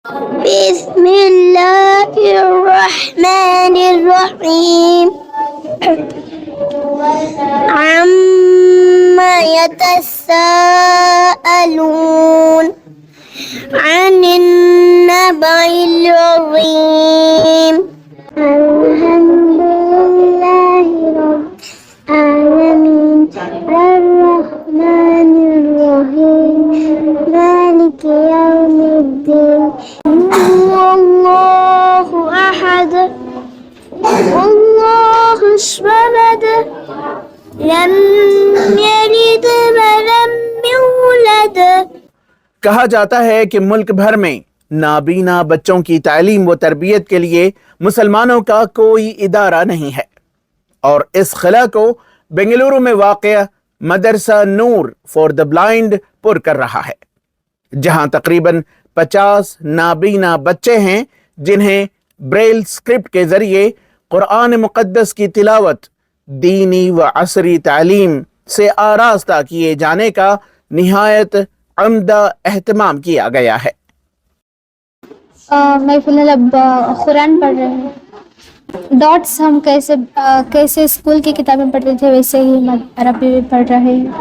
بسم اللہ الرحمن الرحیم عما يتساءلون عن النبأ العظیم الحمد للہ رب العالمین الرحمن الرحیم مالک یوم الدین اللہ احد اللہ الصمد لم یلد ولم یولد۔ کہا جاتا ہے کہ ملک بھر میں نابینا بچوں کی تعلیم و تربیت کے لیے مسلمانوں کا کوئی ادارہ نہیں ہے، اور اس خلا کو بنگلورو میں واقع مدرسہ نور فار دا بلائنڈ پر کر رہا ہے، جہاں تقریباً 50 نابینا بچے ہیں جنہیں بریل سکرپٹ کے ذریعے قرآن مقدس کی تلاوت، دینی و عصری تعلیم سے آراستہ کیے جانے کا نہایت عمدہ اہتمام کیا گیا ہے۔ میں فی الحال اب قرآن پڑھ رہی ہوں۔ ڈاٹس ہم کیسے اسکول کی کتابیں پڑھتے تھے ویسے ہی میں عربی بھی پڑھ رہی ہوں۔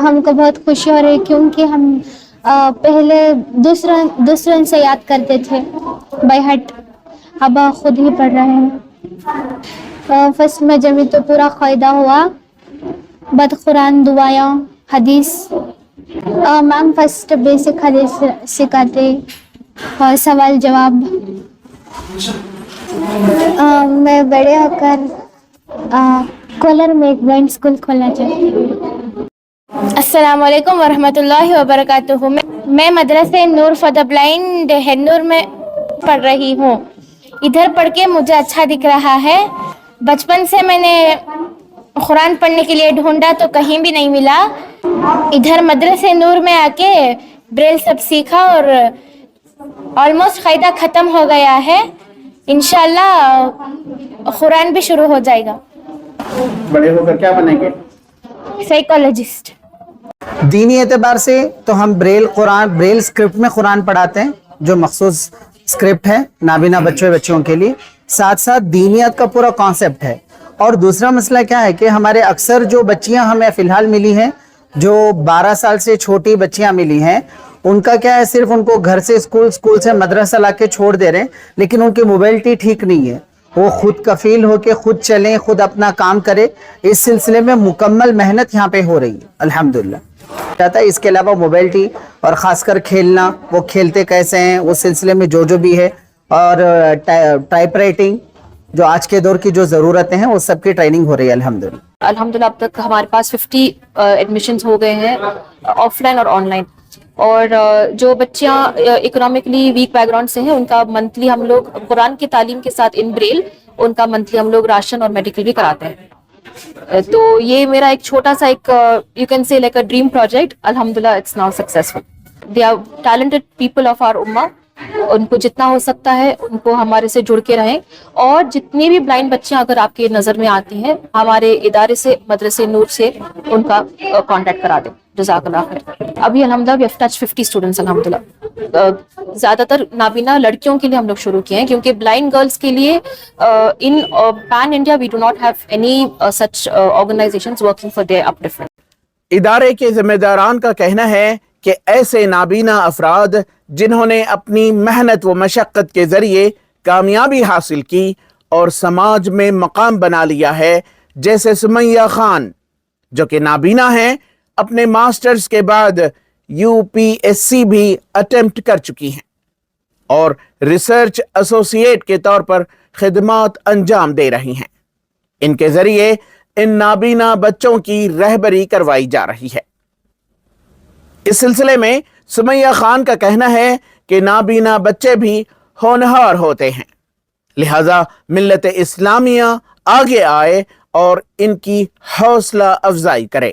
ہم کو بہت خوشی ہو رہی ہے کیونکہ ہم پہلے دوسروں سے یاد کرتے تھے بائی ہارٹ، اب خود ہی پڑھ رہے ہیں۔ فرسٹ میں جمی تو پورا قاعدہ ہوا، بعد قرآن، دعائیں، حدیث۔ میم فرسٹ بیسک حدیث سکھاتے اور سوال جواب۔ میں بڑے ہو کر کولر میں ایک بلائنڈ اسکول کھولنا چاہتی ہوں۔ السلام علیکم ورحمۃ اللہ وبرکاتہ۔ میں مدرسہ نور فار دا بلائنڈ ہنور میں پڑھ رہی ہوں۔ ادھر پڑھ کے مجھے اچھا دکھ رہا ہے۔ بچپن سے میں نے قرآن پڑھنے کے لیے ڈھونڈا تو کہیں بھی نہیں ملا۔ ادھر مدرسہ نور میں آ کے بریل سب سیکھا اور آلموسٹ قاعدہ ختم ہو گیا ہے۔ انشاءاللہ قرآن بھی شروع ہو جائے گا۔ بڑے ہو کر کیا بنیں گے؟ سائیکالوجسٹ۔ دینی اعتبار سے تو ہم بریل اسکرپٹ میں قرآن پڑھاتے ہیں، جو مخصوص اسکرپٹ ہے نابینا بچوں کے لیے، ساتھ ساتھ دینیات کا پورا کانسیپٹ ہے۔ اور دوسرا مسئلہ کیا ہے کہ ہمارے اکثر جو بچیاں ہمیں فی الحال ملی ہیں، جو 12 سال سے چھوٹی بچیاں ملی ہیں، ان کا کیا ہے، صرف ان کو گھر سے اسکول سے مدرسہ لا کے چھوڑ دے رہے ہیں، لیکن ان کی موبلٹی ٹھیک نہیں ہے۔ وہ خود کفیل ہو کے خود چلیں، خود اپنا کام کرے، اس سلسلے میں مکمل محنت یہاں پہ ہو رہی ہے الحمدللہ۔ اس کے علاوہ موبلٹی اور خاص کر کھیلنا، وہ کھیلتے کیسے ہیں اس سلسلے میں جو بھی ہے، اور ٹائپ رائٹنگ، جو آج کے دور کی جو ضرورتیں ہیں وہ سب کی ٹریننگ ہو رہی ہے الحمدللہ۔ الحمدللہ اب تک ہمارے پاس 50 ایڈمیشنز ہو گئے ہیں، آف لائن اور آن لائن۔ اور جو بچیاں اکنامکلی ویک بیک گراؤنڈ سے ہیں، ان کا منتھلی ہم لوگ قرآن کی تعلیم کے ساتھ ان بریل ان کا منتھلی ہم لوگ راشن اور میڈیکل بھی کراتے ہیں۔ تو یہ میرا ایک چھوٹا سا ایک you can say like a dream project. الحمدللہ it's now successful. They are talented people of our امہ۔ ان کو جتنا ہو سکتا ہے ان کو ہمارے سے جڑ کے رہیں، اور جتنی بھی بلائنڈ بچیاں اگر آپ کے نظر میں آتی ہیں، ہمارے ادارے سے مدرسہ نور سے ان کا کانٹیکٹ کرا دیں۔ جزاک اللہ خیر۔ ابھی الحمدللہ وی ہیو ٹچ 50 اسٹوڈنٹس الحمدللہ۔ زیادہ تر نابینا لڑکیوں کے لیے ہم لوگ شروع کیے ہیں، کیونکہ بلائنڈ گرلس کے لیے in pan India we do not have any such organizations working for their up different. ادارے کے ذمہ داران کا کہنا ہے کہ ایسے نابینا افراد جنہوں نے اپنی محنت و مشقت کے ذریعے کامیابی حاصل کی اور سماج میں مقام بنا لیا ہے، جیسے سمیہ خان جو کہ نابینا ہیں، اپنے ماسٹرز کے بعد UPSC بھی اٹیمپٹ کر چکی ہیں اور ریسرچ ایسوسیٹ کے طور پر خدمات انجام دے رہی ہیں۔ ان کے ذریعے ان نابینا بچوں کی رہبری کروائی جا رہی ہے۔ اس سلسلے میں سمیہ خان کا کہنا ہے کہ نابینا بچے بھی ہونہار ہوتے ہیں، لہذا ملت اسلامیہ آگے آئے اور ان کی حوصلہ افزائی کرے۔